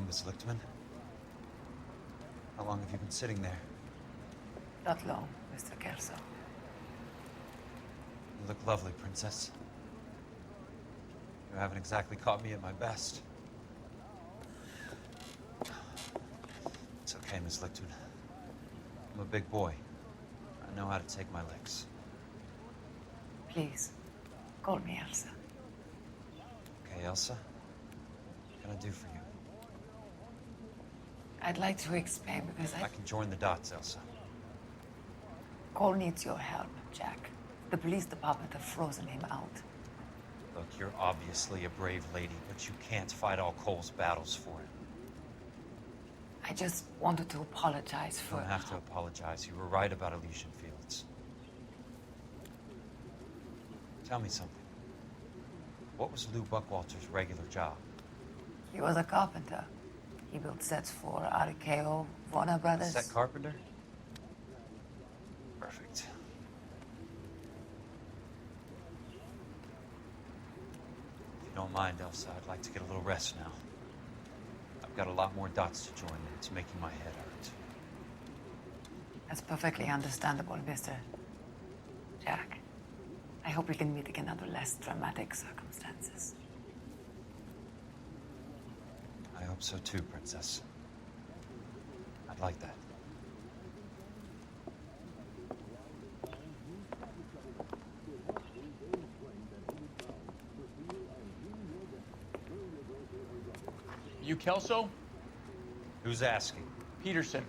Miss Lichtman. How long have you been sitting there? Not long, Mr. Kelso. You look lovely, Princess. You haven't exactly caught me at my best. It's okay, Miss Lichtman. I'm a big boy. I know how to take my licks. Please, call me Elsa. Okay, Elsa? What can I do for you? I'd like to explain because I can join the dots, Elsa. Cole needs your help, Jack. The police department have frozen him out. Look, you're obviously a brave lady, but you can't fight all Cole's battles for him. I just wanted to apologize for... You don't have to apologize. You were right about Elysian Fields. Tell me something. What was Lou Buckwalter's regular job? He was a carpenter. He built sets for RKO, Warner Brothers. Set carpenter? Perfect. If you don't mind, Elsa, I'd like to get a little rest now. I've got a lot more dots to join, and it's making my head hurt. That's perfectly understandable, Mr. Jack. I hope we can meet again under less dramatic circumstances. I hope so too, Princess. I'd like that. You Kelso? Who's asking? Peterson,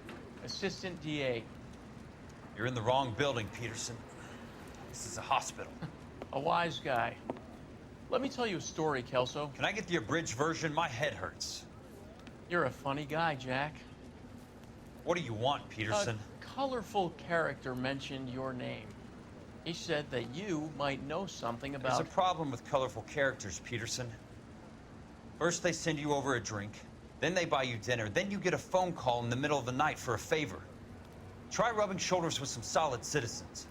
assistant DA. You're in the wrong building, Peterson. This is a hospital. A wise guy. Let me tell you a story, Kelso. Can I get the abridged version? My head hurts. You're a funny guy, Jack. What do you want, Peterson? A colorful character mentioned your name. He said that you might know something about... There's a problem with colorful characters, Peterson. First they send you over a drink, then they buy you dinner, then you get a phone call in the middle of the night for a favor. Try rubbing shoulders with some solid citizens.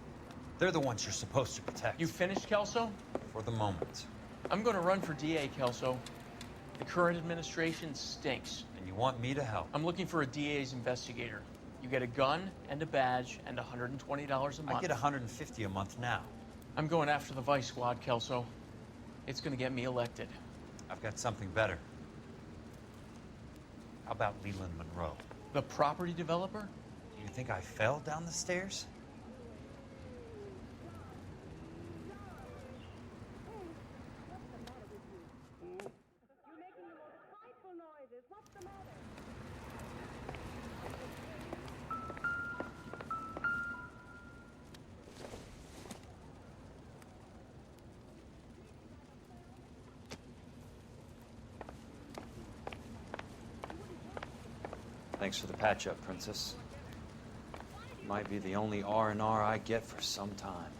They're the ones you're supposed to protect. You finished, Kelso? For the moment. I'm going to run for DA, Kelso. The current administration stinks. And you want me to help? I'm looking for a DA's investigator. You get a gun and a badge and $120 a month. I get $150 a month now. I'm going after the Vice Squad, Kelso. It's going to get me elected. I've got something better. How about Leland Monroe? The property developer? Do you think I fell down the stairs? Thanks for the patch-up, Princess. Might be the only R&R I get for some time.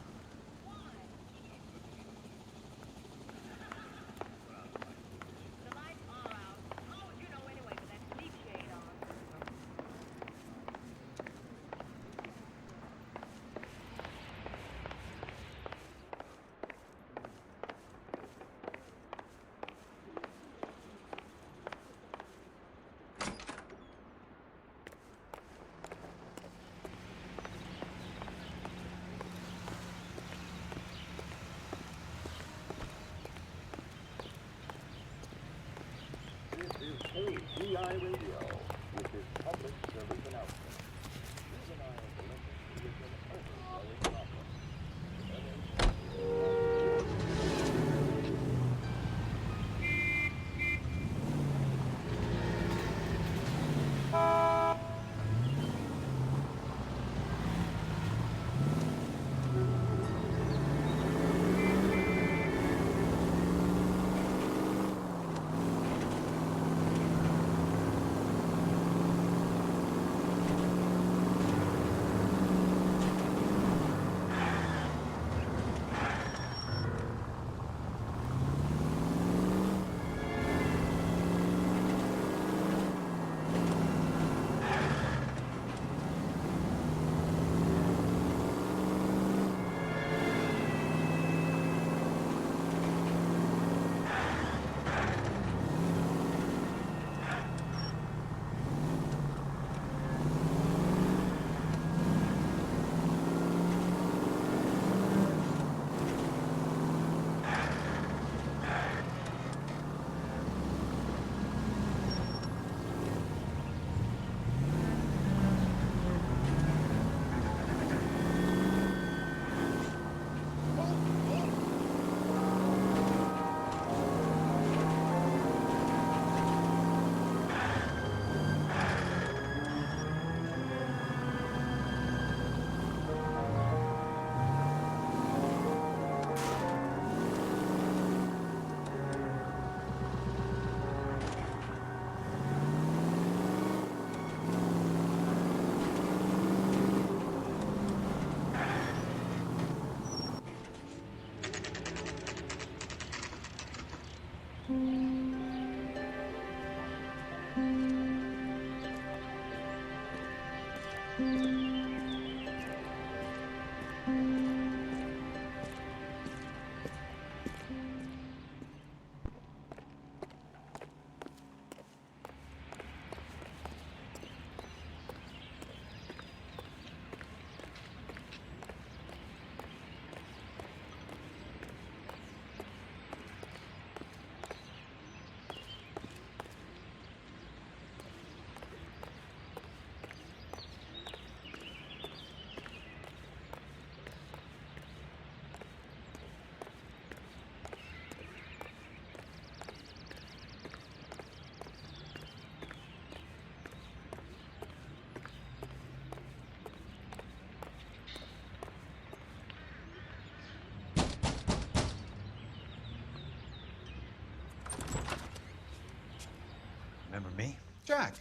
Remember me? Jack,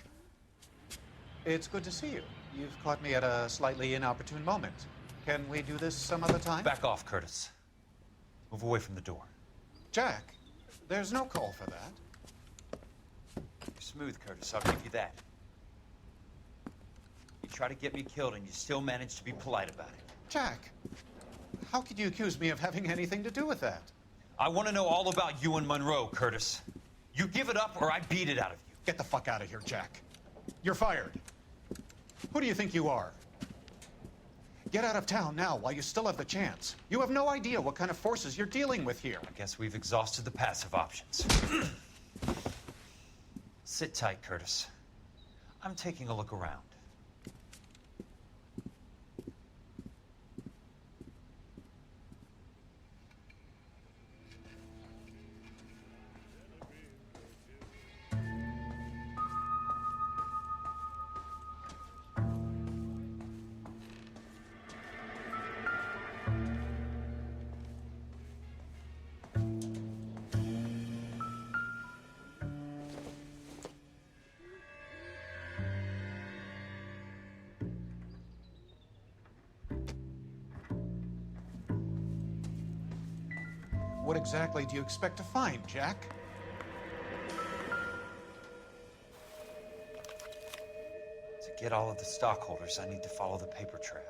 it's good to see you. You've caught me at a slightly inopportune moment. Can we do this some other time? Back off, Curtis. Move away from the door. Jack, there's no call for that. You're smooth, Curtis. I'll give you that. You try to get me killed, and you still manage to be polite about it. Jack, how could you accuse me of having anything to do with that? I want to know all about you and Monroe, Curtis. You give it up, or I beat it out of you. Get the fuck out of here, Jack. You're fired. Who do you think you are? Get out of town now while you still have the chance. You have no idea what kind of forces you're dealing with here. I guess we've exhausted the passive options. Sit tight, Curtis. I'm taking a look around. What exactly do you expect to find, Jack? To get all of the stockholders, I need to follow the paper trail.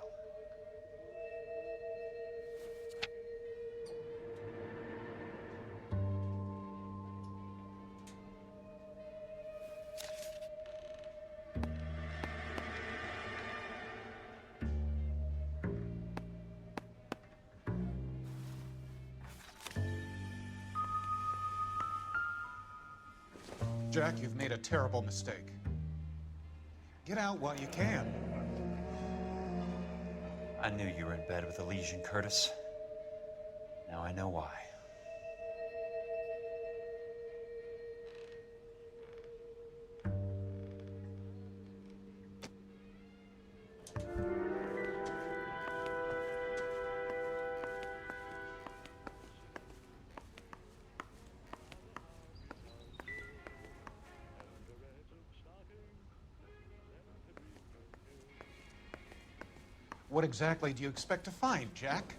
Jack, you've made a terrible mistake. Get out while you can. I knew you were in bed with a lesion, Curtis. Now I know why. What exactly do you expect to find, Jack?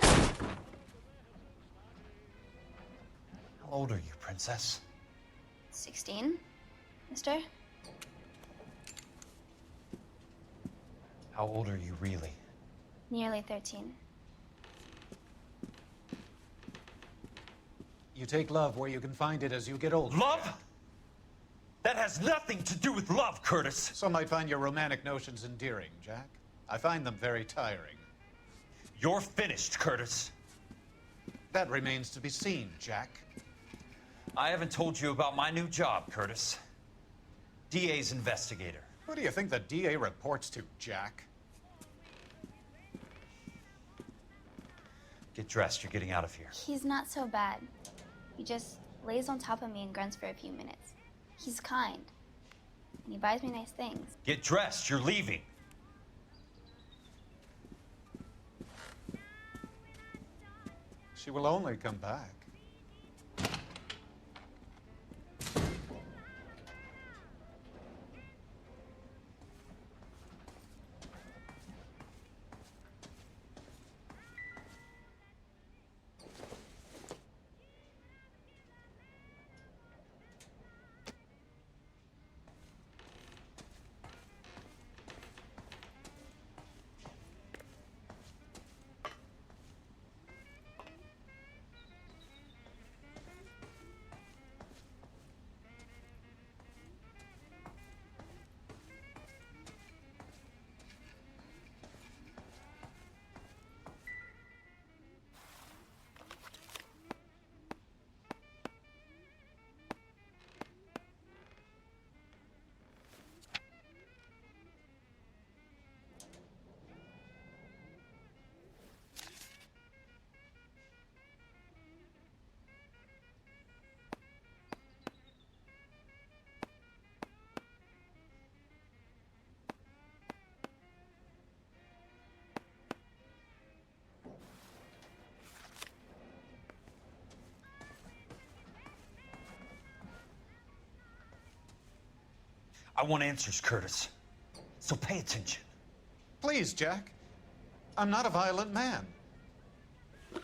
How old are you, Princess? 16, mister? How old are you really? Nearly 13. You take love where you can find it as you get older. Love? That has nothing to do with love, Curtis. Some might find your romantic notions endearing, Jack. I find them very tiring. You're finished, Curtis. That remains to be seen, Jack. I haven't told you about my new job, Curtis. DA's investigator. Who do you think the DA reports to, Jack? Get dressed, you're getting out of here. He's not so bad. He just lays on top of me and grunts for a few minutes. He's kind. And he buys me nice things. Get dressed, you're leaving. She will only come back. I want answers, Curtis. So pay attention. Please, Jack. I'm not a violent man. I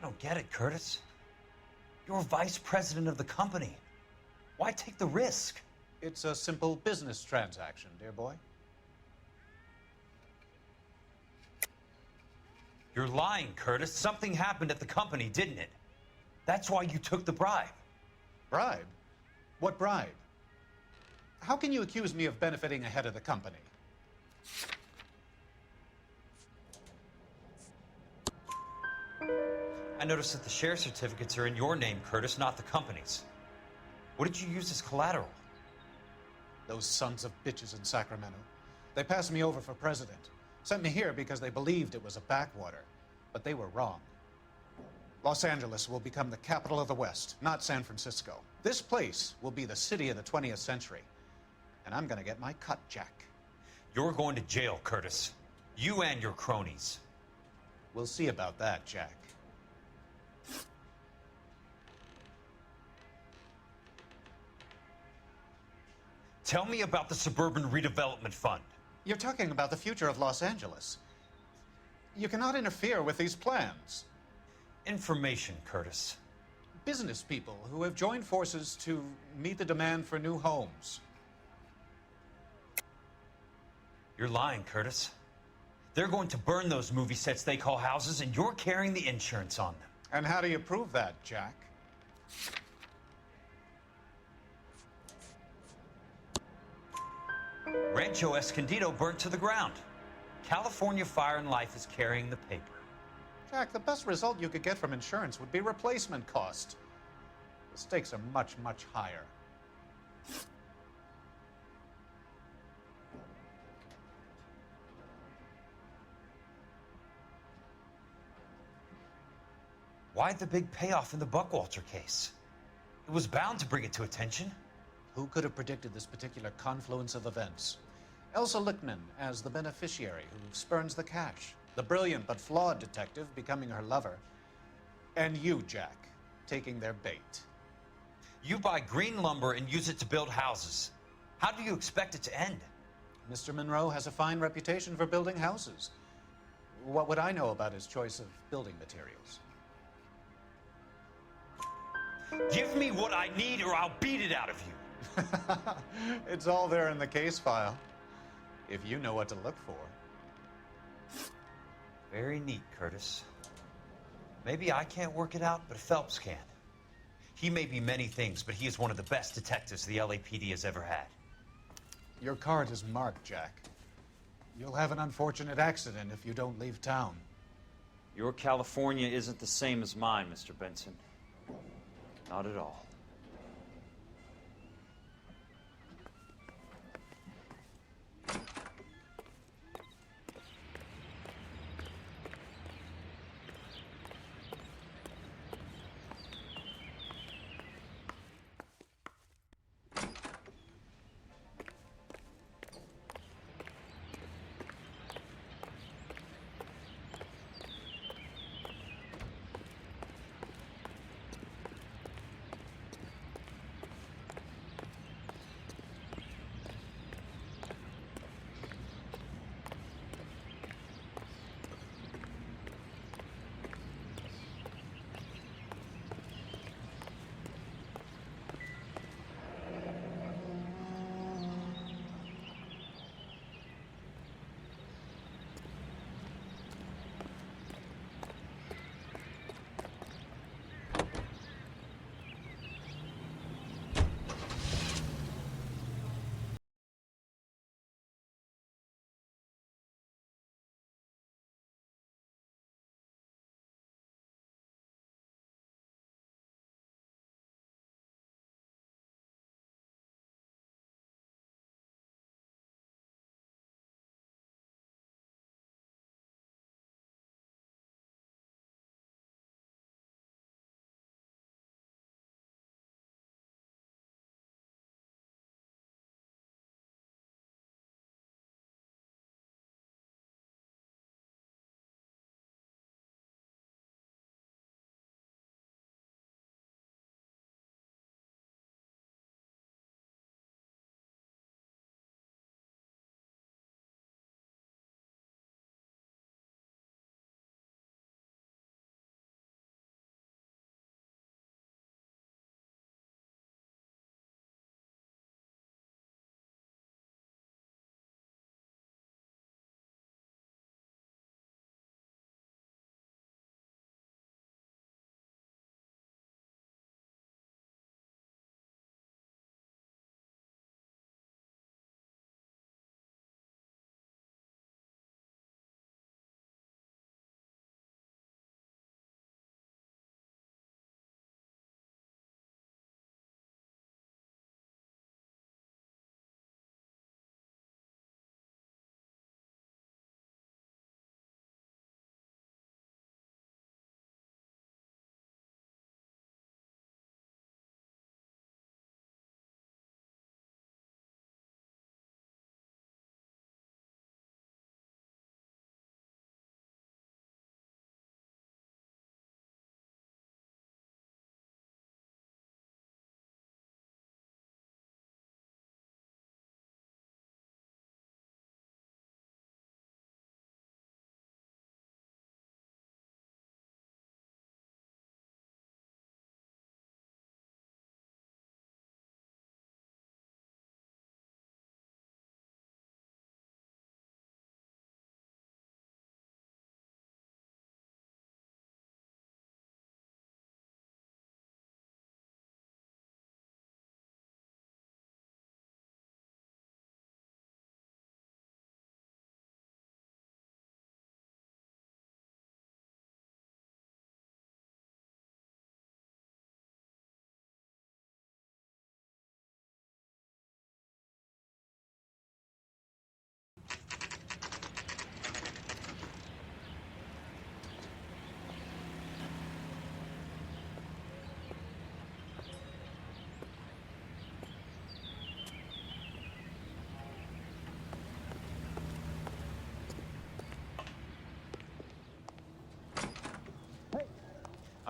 don't get it, Curtis. You're vice president of the company. Why take the risk? It's a simple business transaction, dear boy. You're lying, Curtis. Something happened at the company, didn't it? That's why you took the bribe. Bribe? What bribe? How can you accuse me of benefiting ahead of the company? I noticed that the share certificates are in your name, Curtis, not the company's. What did you use as collateral? Those sons of bitches in Sacramento. They passed me over for president. Sent me here because they believed it was a backwater. But they were wrong. Los Angeles will become the capital of the West, not San Francisco. This place will be the city of the 20th century. And I'm gonna get my cut, Jack. You're going to jail, Curtis. You and your cronies. We'll see about that, Jack. Tell me about the Suburban Redevelopment Fund. You're talking about the future of Los Angeles. You cannot interfere with these plans. Information, Curtis. Business people who have joined forces to meet the demand for new homes. You're lying, Curtis. They're going to burn those movie sets they call houses, and you're carrying the insurance on them. And how do you prove that, Jack? Rancho Escondido burnt to the ground. California Fire and Life is carrying the paper. Jack, the best result you could get from insurance would be replacement cost. The stakes are much, much higher. Why the big payoff in the Buckwalter case? It was bound to bring it to attention. Who could have predicted this particular confluence of events? Elsa Lichtman as the beneficiary who spurns the cash. The brilliant but flawed detective becoming her lover. And you, Jack, taking their bait. You buy green lumber and use it to build houses. How do you expect it to end? Mr. Monroe has a fine reputation for building houses. What would I know about his choice of building materials? Give me what I need or I'll beat it out of you. It's all there in the case file, if you know what to look for. Very neat, Curtis. Maybe I can't work it out, but Phelps can. He may be many things, but he is one of the best detectives the LAPD has ever had. Your card is marked, Jack. You'll have an unfortunate accident if you don't leave town. Your California isn't the same as mine, Mr. Benson. Not at all.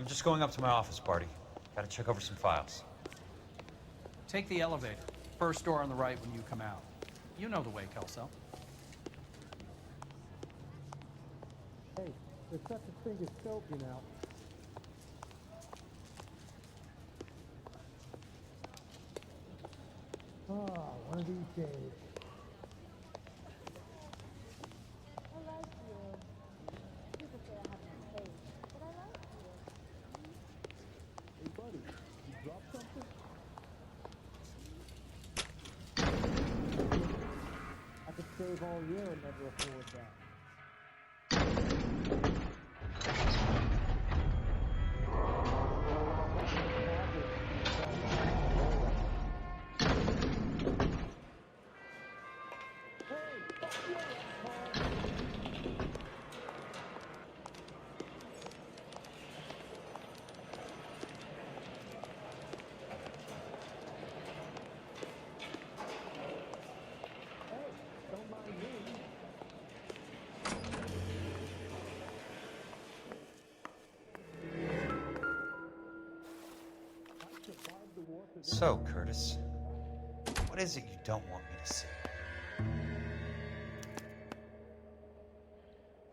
just going up to my office, Barty. Gotta check over some files. Take the elevator. First door on the right when you come out. You know the way, Kelso. Hey, there's such a thing as soap, you know. Oh, one of these days. I like you. People say I have no taste, but I like you. Hey, buddy, you dropped something? I could save all year and never afford that. So, Curtis, what is it you don't want me to see?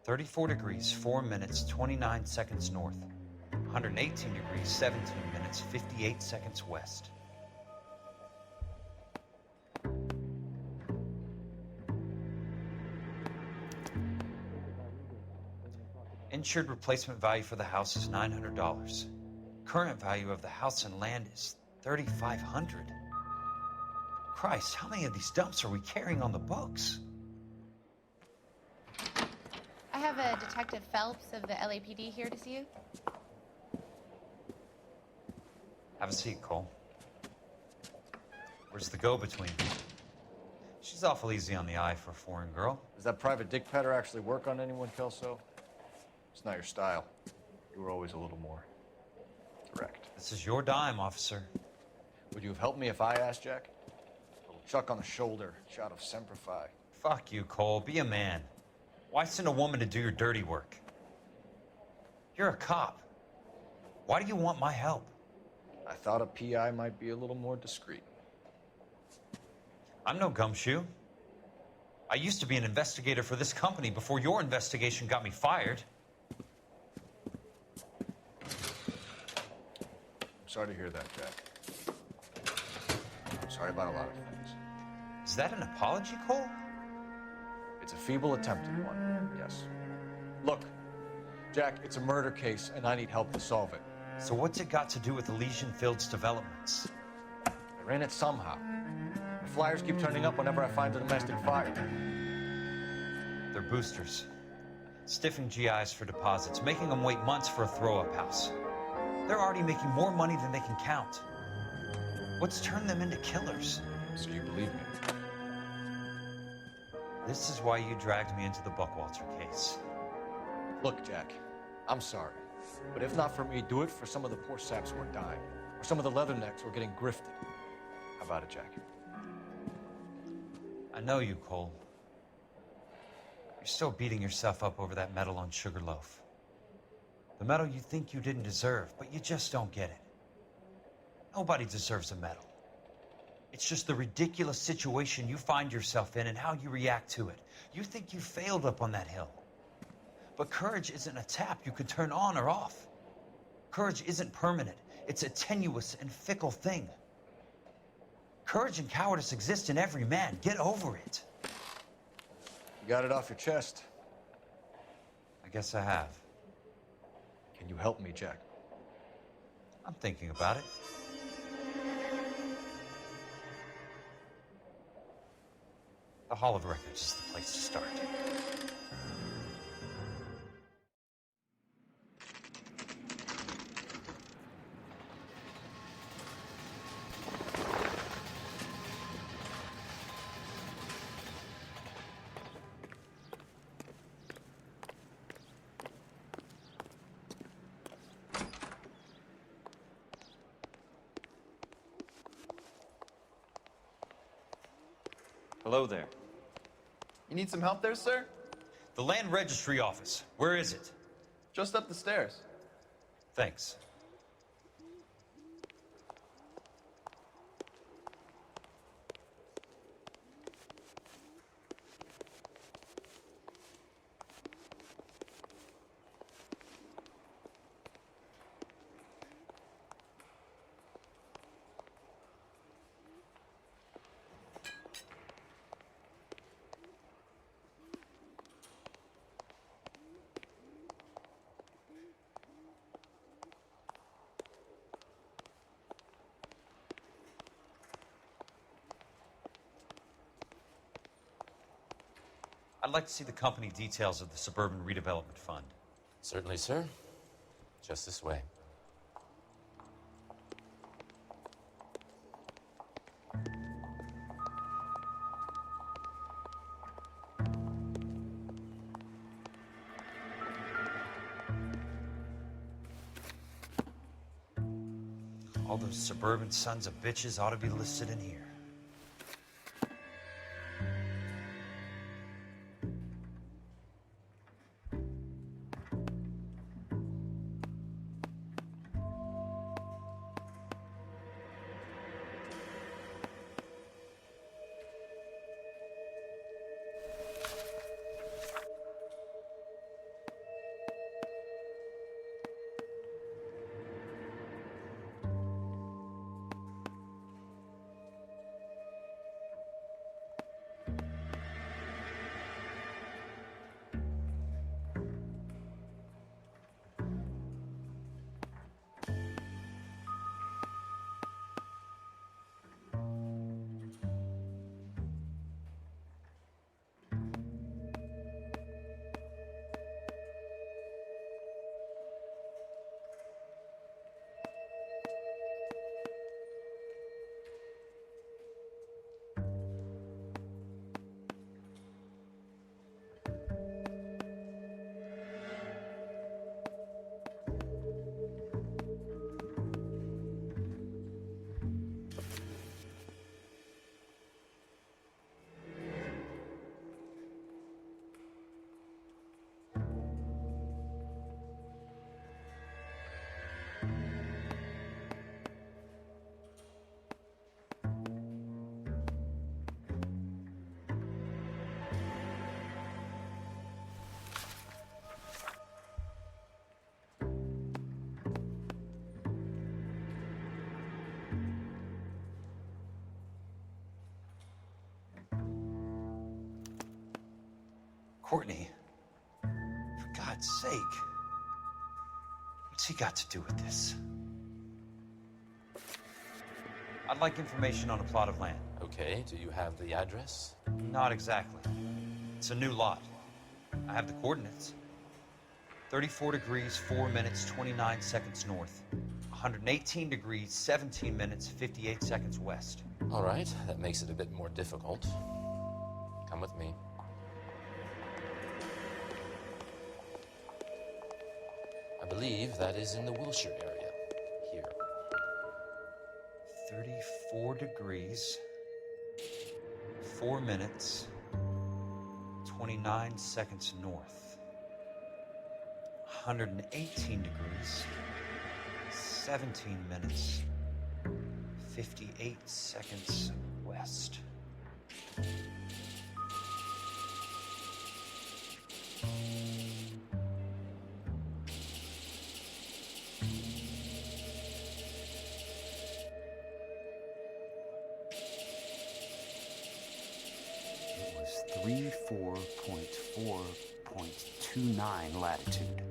34 degrees, 4 minutes, 29 seconds north. 118 degrees, 17 minutes, 58 seconds west. Insured replacement value for the house is $900. Current value of the house and land is $3,500. Christ, how many of these dumps are we carrying on the books? I have a Detective Phelps of the LAPD here to see you. Have a seat, Cole. Where's the go-between? She's awful easy on the eye for a foreign girl. Does that private dick petter actually work on anyone, Kelso? It's not your style. You were always a little more direct. This is your dime, officer. Would you have helped me if I asked, Jack? A little chuck on the shoulder, shot of Semper Fi. Fuck you, Cole. Be a man. Why send a woman to do your dirty work? You're a cop. Why do you want my help? I thought a PI might be a little more discreet. I'm no gumshoe. I used to be an investigator for this company before your investigation got me fired. Sorry to hear that, Jack. I'm sorry about a lot of things. Is that an apology, Cole? It's a feeble attempt at one, yes. Look, Jack, it's a murder case, and I need help to solve it. So what's it got to do with Elysian Fields developments? They're in it somehow. The flyers keep turning up whenever I find a domestic fire. They're boosters. Stiffing GIs for deposits, making them wait months for a throw-up house. They're already making more money than they can count. What's turned them into killers? So you believe me? This is why you dragged me into the Buckwalter case. Look, Jack, I'm sorry. But if not for me, do it for some of the poor saps who are dying. Or some of the leathernecks who are getting grifted. How about it, Jack? I know you, Cole. You're still beating yourself up over that medal on Sugarloaf. The medal you think you didn't deserve, but you just don't get it. Nobody deserves a medal. It's just the ridiculous situation you find yourself in and how you react to it. You think you failed up on that hill. But courage isn't a tap you can turn on or off. Courage isn't permanent. It's a tenuous and fickle thing. Courage and cowardice exist in every man. Get over it. You got it off your chest. I guess I have. Can you help me, Jack? I'm thinking about it. The Hall of Records is the place to start. Hello there. You need some help there, sir? The Land Registry Office. Where is it? Just up the stairs. Thanks. I'd like to see the company details of the Suburban Redevelopment Fund. Certainly, sir. Just this way. All those suburban sons of bitches ought to be listed in here. Courtney, for God's sake, what's he got to do with this? I'd like information on a plot of land. Okay, do you have the address? Not exactly. It's a new lot. I have the coordinates. 34 degrees, 4 minutes, 29 seconds north. 118 degrees, 17 minutes, 58 seconds west. All right, that makes it a bit more difficult. Come with me. I believe that is in the Wilshire area, here. 34 degrees, 4 minutes, 29 seconds north. 118 degrees, 17 minutes, 58 seconds west. It was 34.4.29 latitude,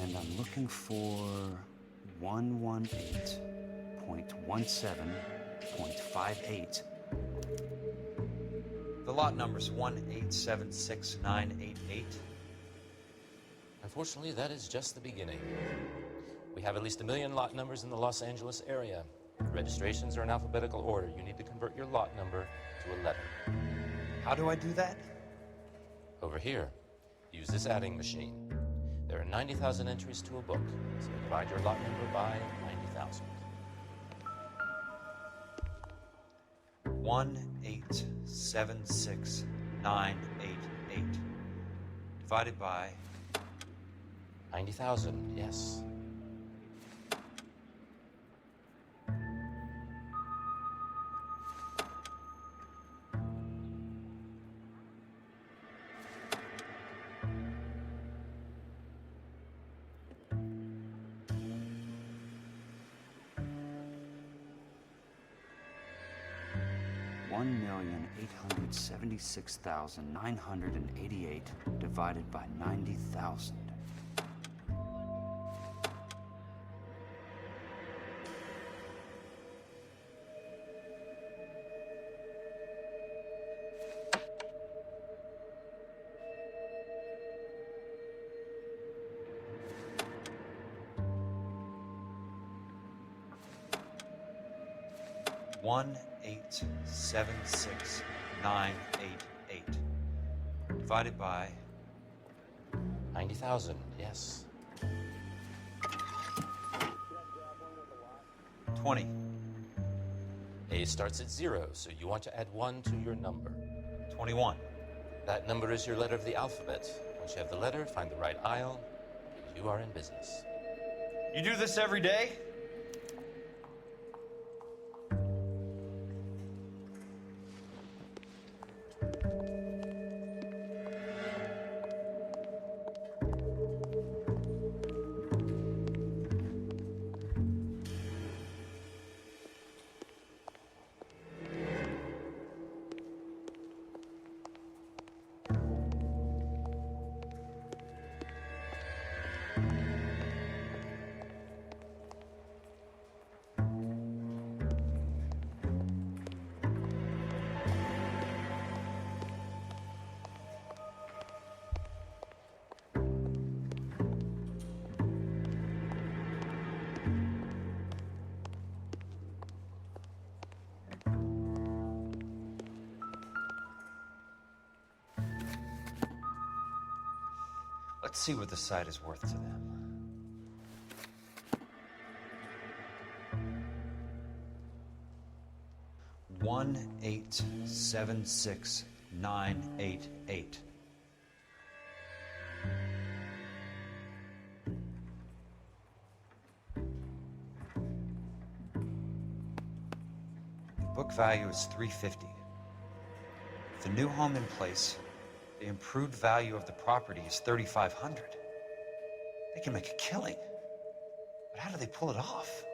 and I'm looking for 118.17.58. The lot number's 1876988. Unfortunately, that is just the beginning. We have at least 1 million lot numbers in the Los Angeles area. Registrations are in alphabetical order. You need to convert your lot number to a letter. How do I do that? Over here, use this adding machine. There are 90,000 entries to a book, so divide your lot number by 90,000. 1876988 divided by 90,000, yes. $1,876,988 divided by 90,000. 1876988 divided by 90,000, yes. 20. A starts at 0, so you want to add 1 to your number. 21. That number is your letter of the alphabet. Once you have the letter, find the right aisle. You are in business. You do this every day? Let's see what the site is worth to them. $1,876,988. Book value is $350. With the new home in place, the improved value of the property is $3,500. They can make a killing. But how do they pull it off?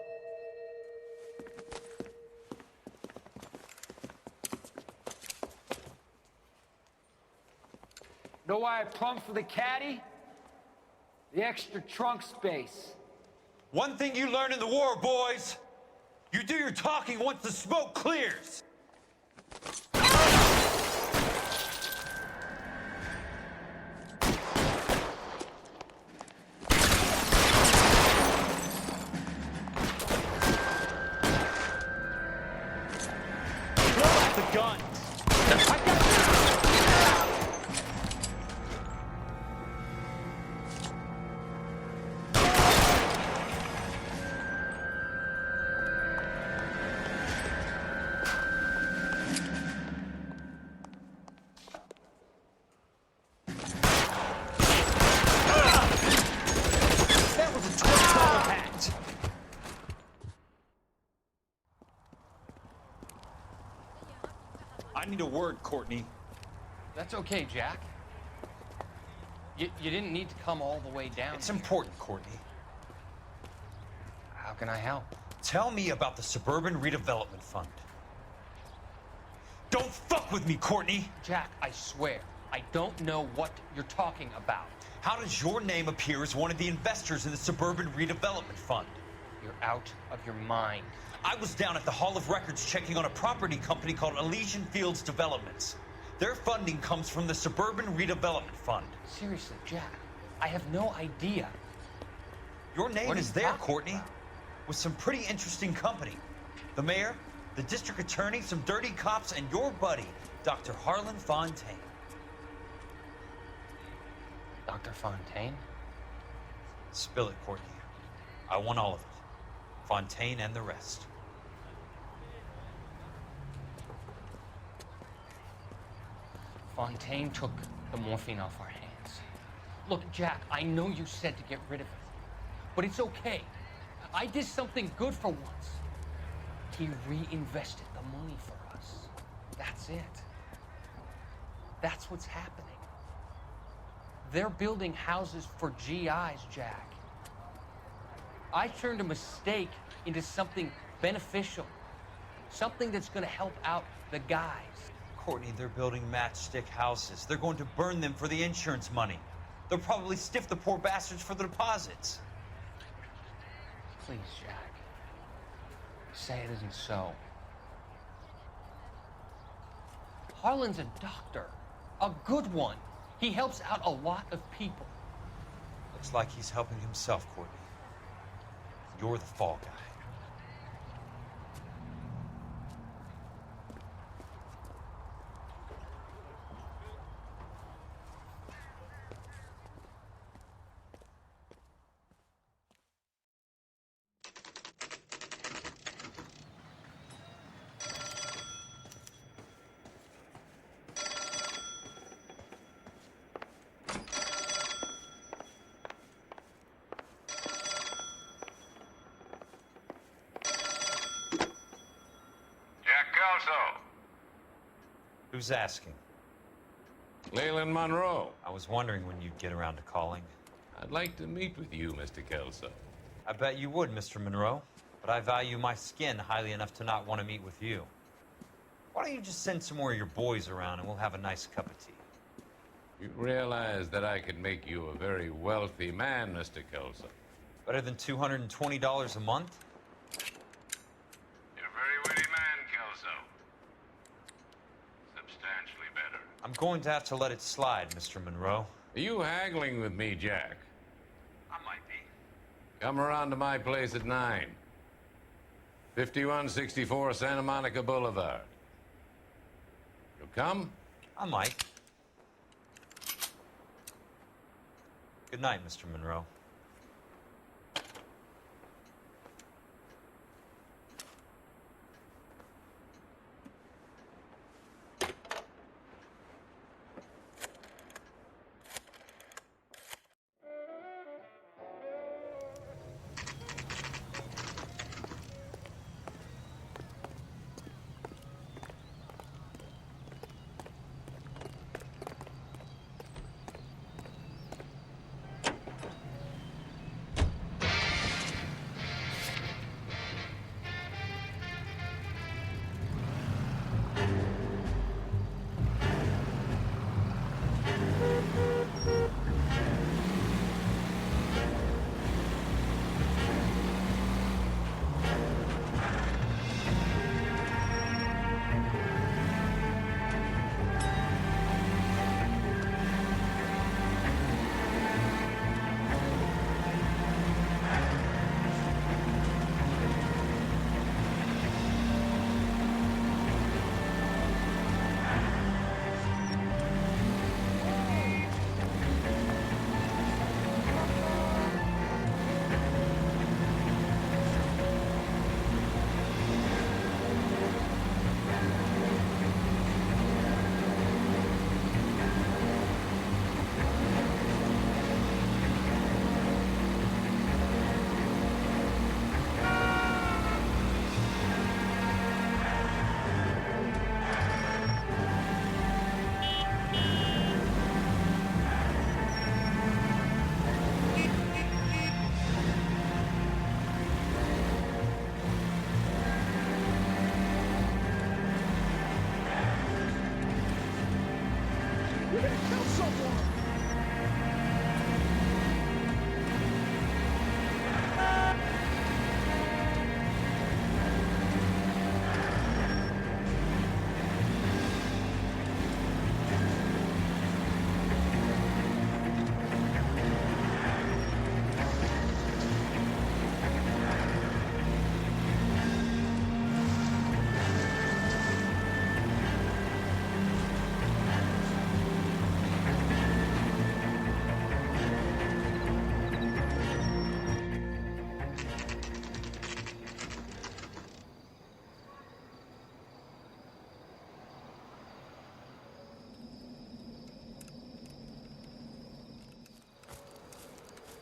Know why I plumbed for the caddy? The extra trunk space. One thing you learn in the war, boys. You do your talking once the smoke clears. The gun. That was a $12 hat. I need a word, Courtney. That's okay, Jack. You didn't need to come all the way down. It's important, Courtney. How can I help? Tell me about the Suburban Redevelopment Fund. Don't fuck with me, Courtney! Jack, I swear, I don't know what you're talking about. How does your name appear as one of the investors in the Suburban Redevelopment Fund? You're out of your mind. I was down at the Hall of Records checking on a property company called Elysian Fields Developments. Their funding comes from the Suburban Redevelopment Fund. Seriously, Jack, I have no idea. Your name What are is you there, talking Courtney, about? with some pretty interesting company. The mayor, the district attorney, some dirty cops, and your buddy, Dr. Harlan Fontaine. Dr. Fontaine? Spill it, Courtney. I want all of it. Fontaine and the rest. Fontaine took the morphine off our hands. Look, Jack, I know you said to get rid of it, but it's okay. I did something good for once. He reinvested the money for us. That's it. That's what's happening. They're building houses for GIs, Jack. I turned a mistake into something beneficial, something that's going to help out the guys. Courtney, they're building matchstick houses. They're going to burn them for the insurance money. They'll probably stiff the poor bastards for the deposits. Please, Jack. Say it isn't so. Harlan's a doctor. A good one. He helps out a lot of people. Looks like he's helping himself, Courtney. You're the fall guy. Who's asking? Leyland Monroe. I was wondering when you'd get around to calling. I'd like to meet with you, Mr. Kelso. I bet you would, Mr. Monroe. But I value my skin highly enough to not want to meet with you. Why don't you just send some more of your boys around and we'll have a nice cup of tea? You realize that I could make you a very wealthy man, Mr. Kelso. Better than $220 a month? You're a very witty man, Kelso. Substantially better. I'm going to have to let it slide, Mr. Monroe. Are you haggling with me, Jack? I might be. Come around to my place at 9. 5164 Santa Monica Boulevard. You'll come? I might. Good night, Mr. Monroe.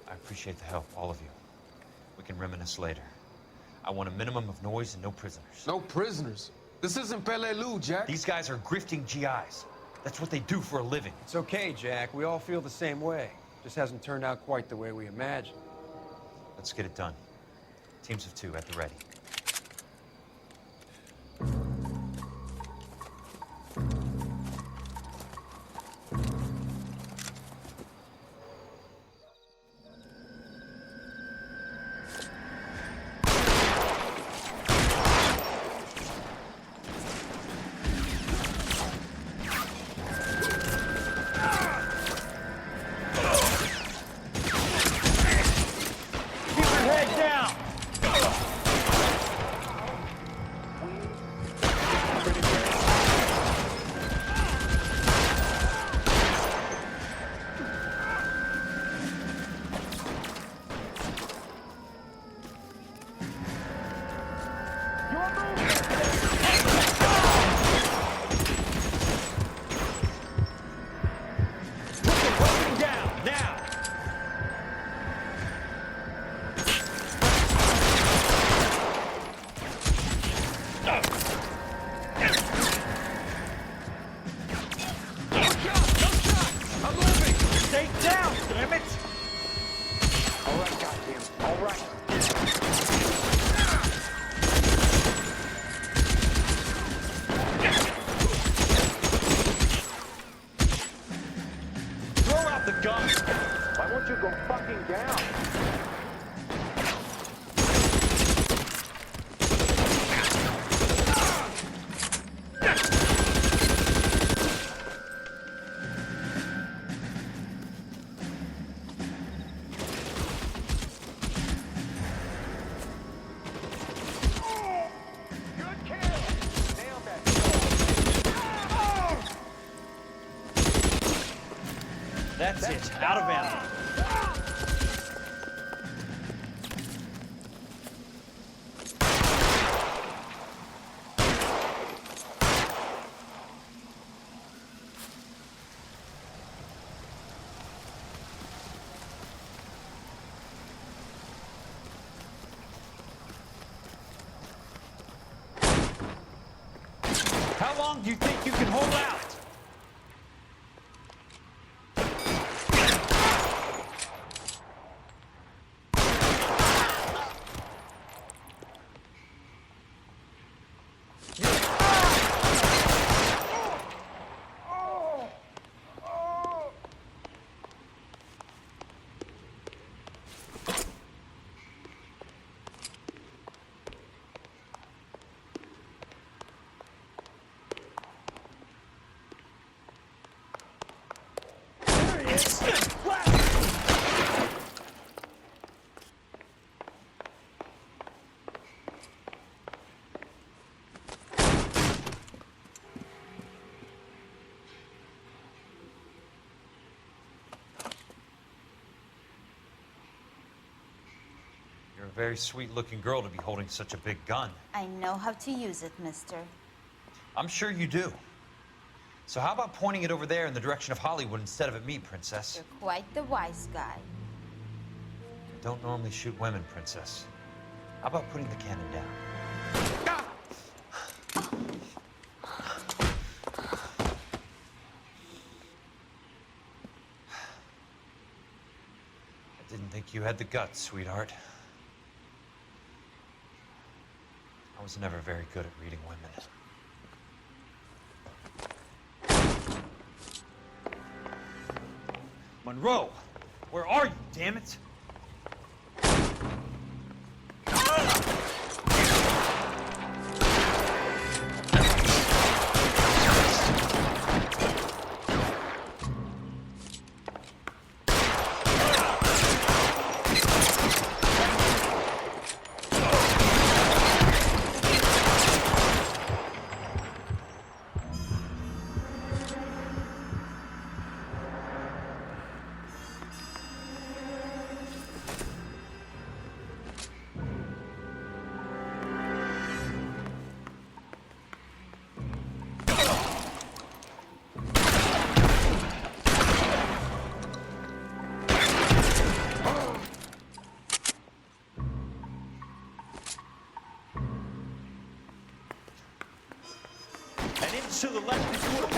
I appreciate the help, all of you. We can reminisce later. I want a minimum of noise and no prisoners. No prisoners? This isn't Peleliu, Jack. These guys are grifting GIs. That's what they do for a living. It's okay, Jack. We all feel the same way. Just hasn't turned out quite the way we imagined. Let's get it done. Teams of 2 at the ready. That's it. Out of ammo. How long do you think you can hold out? You're a very sweet-looking girl to be holding such a big gun. I know how to use it, mister. I'm sure you do. So how about pointing it over there in the direction of Hollywood instead of at me, Princess? You're quite the wise guy. I don't normally shoot women, Princess. How about putting the cannon down? I didn't think you had the guts, sweetheart. I was never very good at reading women. Monroe! Where are you, damn it? To the left before the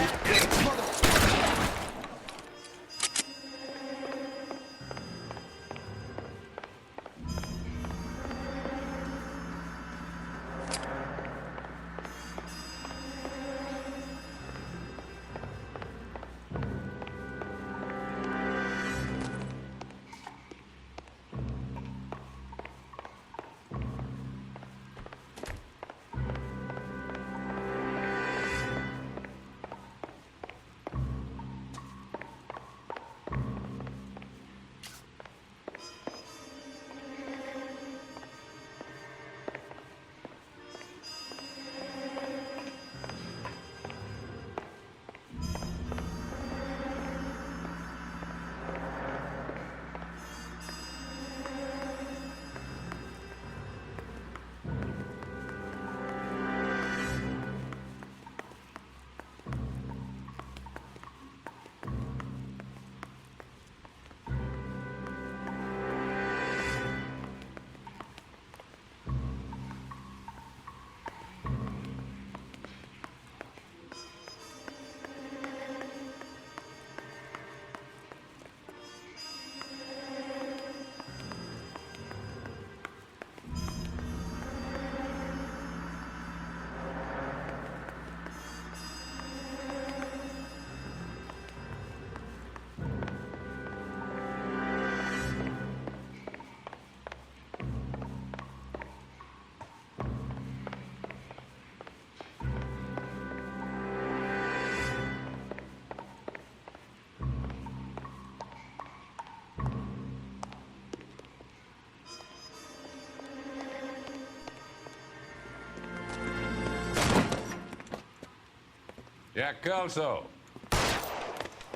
Jack Kelso.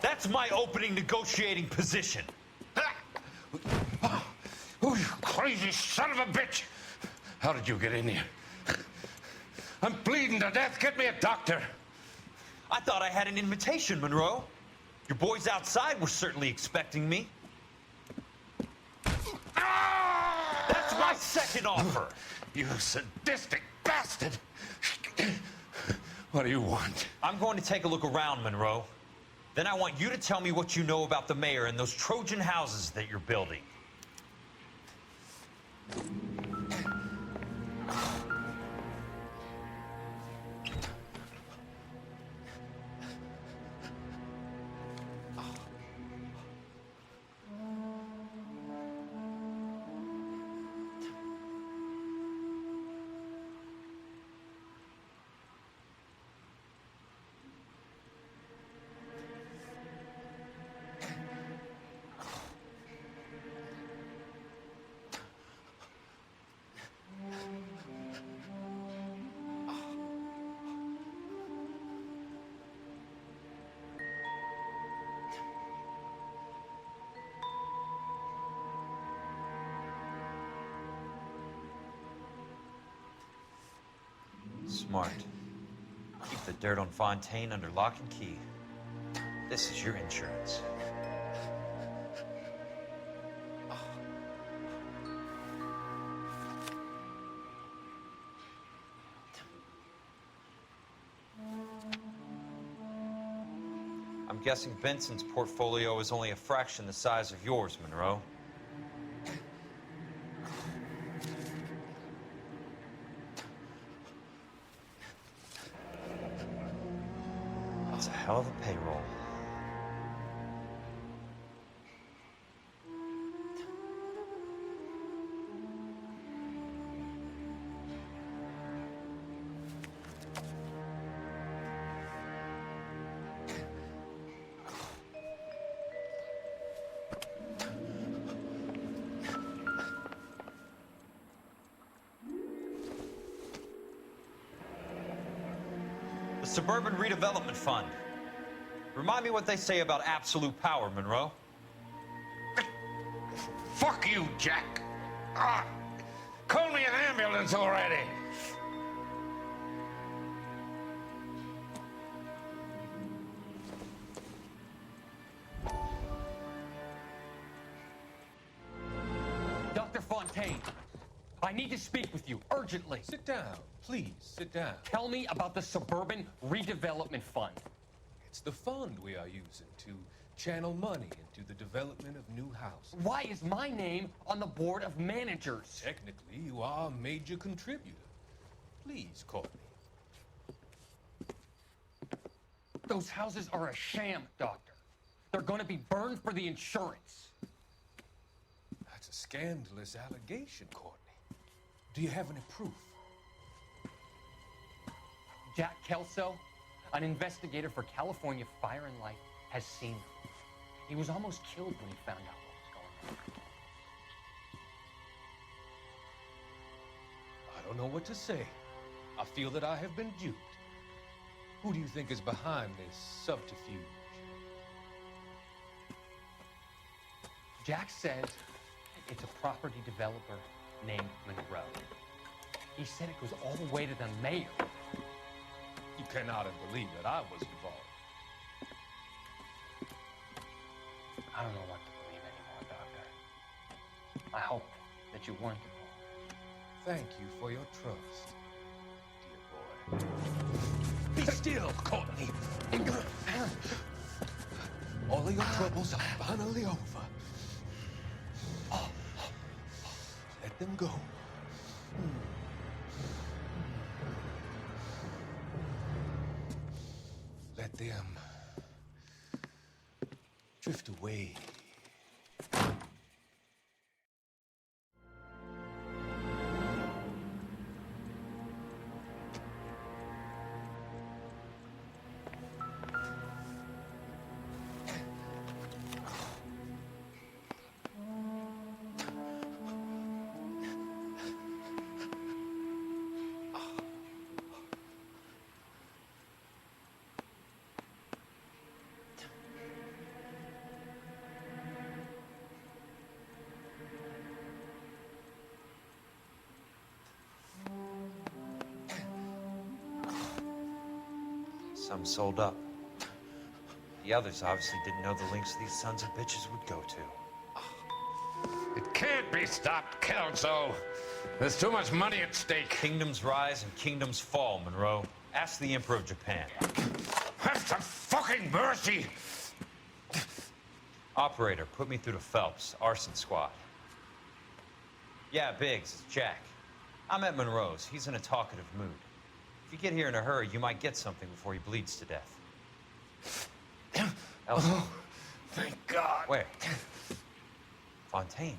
That's That's my opening negotiating position. Oh, you crazy son of a bitch! How did you get in here? I'm bleeding to death. Get me a doctor. I thought I had an invitation, Monroe. Your boys outside were certainly expecting me. That's my second offer. You sadistic bastard! What do you want? I'm going to take a look around, Monroe. Then I want you to tell me what you know about the mayor and those Trojan houses that you're building. Smart. Keep the dirt on Fontaine under lock and key. This is your insurance. I'm guessing Benson's portfolio is only a fraction the size of yours, Monroe. That's a hell of a payroll. The Suburban Redevelopment Fund. Remind me what they say about absolute power, Monroe. Fuck you, Jack. Call me an ambulance already. Dr. Fontaine, I need to speak with you urgently. Sit down, please, sit down. Tell me about the Suburban Redevelopment Fund. It's the fund we are using to channel money into the development of new houses. Why is my name on the board of managers? Technically, you are a major contributor. Please, Courtney. Those houses are a sham, Doctor. They're going to be burned for the insurance. That's a scandalous allegation, Courtney. Do you have any proof? Jack Kelso, an investigator for California Fire and Life, has seen them. He was almost killed when he found out what was going on. I don't know what to say. I feel that I have been duped. Who do you think is behind this subterfuge? Jack says it's a property developer named Monroe. He said it goes all the way to the mayor. You cannot have believed that I was involved. I don't know what to believe anymore, Doctor. I hope that you weren't involved. Thank you for your trust, dear boy. Be still, Courtney. All of your troubles are finally over. Let them go. Let them drift away. Some sold up. The others obviously didn't know the lengths these sons of bitches would go to. It can't be stopped, Kelso. There's too much money at stake. Kingdoms rise and kingdoms fall, Monroe. Ask the Emperor of Japan. Have some fucking mercy! Operator, put me through to Phelps, arson squad. Yeah, Biggs, it's Jack. I'm at Monroe's. He's in a talkative mood. If you get here in a hurry, you might get something before he bleeds to death. Elsa. Oh, thank God. Where? Fontaine.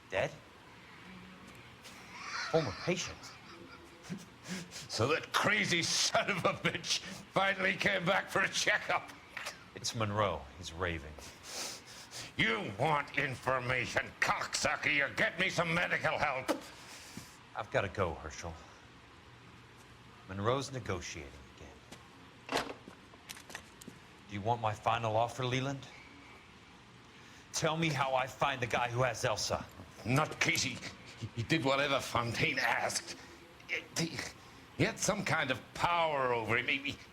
Dead? Former patient. So that crazy son of a bitch finally came back for a checkup. It's Monroe. He's raving. You want information, cocksucker. You get me some medical help. I've got to go, Herschel. Monroe's negotiating again. Do you want my final offer, Leland? Tell me how I find the guy who has Elsa. Not Casey. He did whatever Fontaine asked. He had some kind of power over him.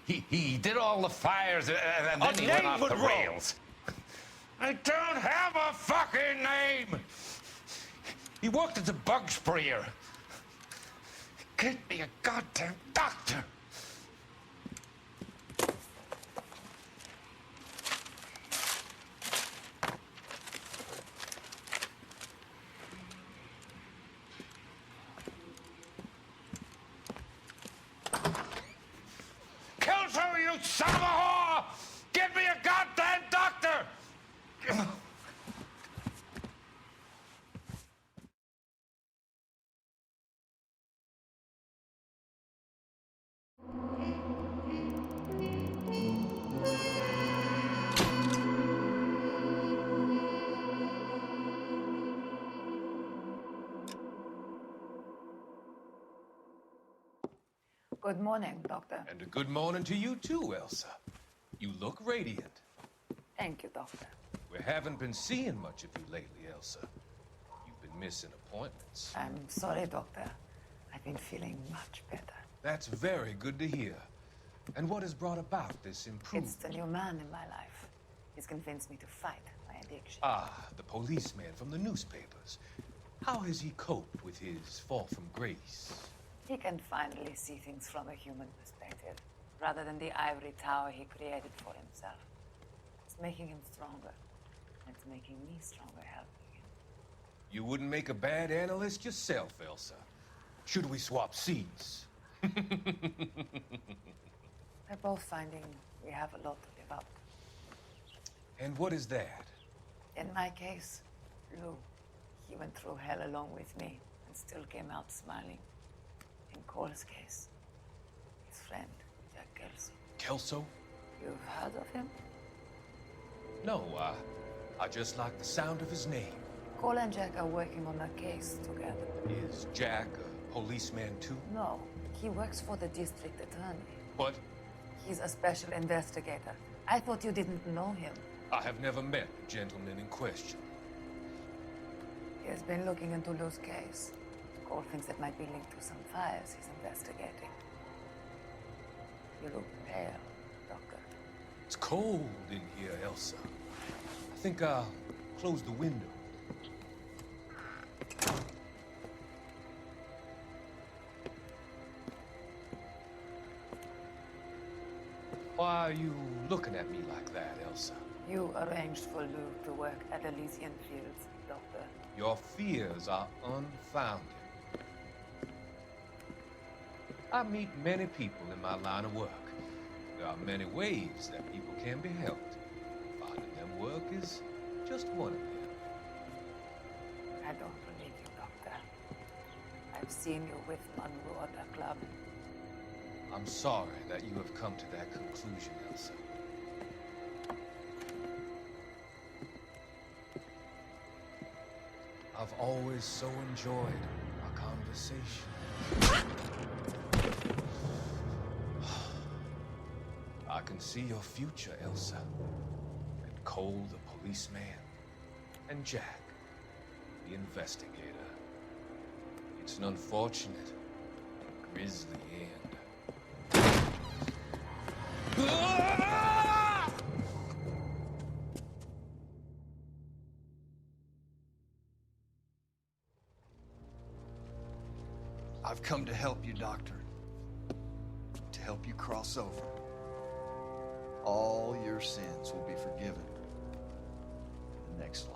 He did all the fires, and then he went off the rails. I don't have a fucking name! He worked as a bug sprayer. Get me a goddamn doctor! Kelso, you son of a whore! Get me a goddamn doctor! Good morning, Doctor. And a good morning to you too, Elsa. You look radiant. Thank you, Doctor. We haven't been seeing much of you lately, Elsa. You've been missing appointments. I'm sorry, Doctor. I've been feeling much better. That's very good to hear. And what has brought about this improvement? It's the new man in my life. He's convinced me to fight my addiction. Ah, the policeman from the newspapers. How has he coped with his fall from grace? He can finally see things from a human perspective, rather than the ivory tower he created for himself. It's making him stronger. It's making me stronger helping him. You wouldn't make a bad analyst yourself, Elsa. Should we swap seats? We're both finding we have a lot to give up. And what is that? In my case, Lou, he went through hell along with me and still came out smiling. In Cole's case, his friend, Jack Kelso. Kelso? You've heard of him? No, I just like the sound of his name. Cole and Jack are working on a case together. Is Jack a policeman too? No, he works for the district attorney. What? He's a special investigator. I thought you didn't know him. I have never met the gentleman in question. He has been looking into Lou's case. Cole thinks it might be linked to some fires he's investigating. You look pale, Doctor. It's cold in here, Elsa. I think I'll close the window. Why are you looking at me like that, Elsa? You arranged for Lou to work at Elysian Fields, Doctor. Your fears are unfounded. I meet many people in my line of work. There are many ways that people can be helped. Finding them work is just one of them. I don't believe you, Doctor. I've seen you with Monroe at the club. I'm sorry that you have come to that conclusion, Elsa. I've always so enjoyed our conversation. I can see your future, Elsa. And Cole, the policeman. And Jack, the investigator. It's an unfortunate, grisly end. I've come to help you, Doctor. To help you cross over. All your sins will be forgiven in the next life.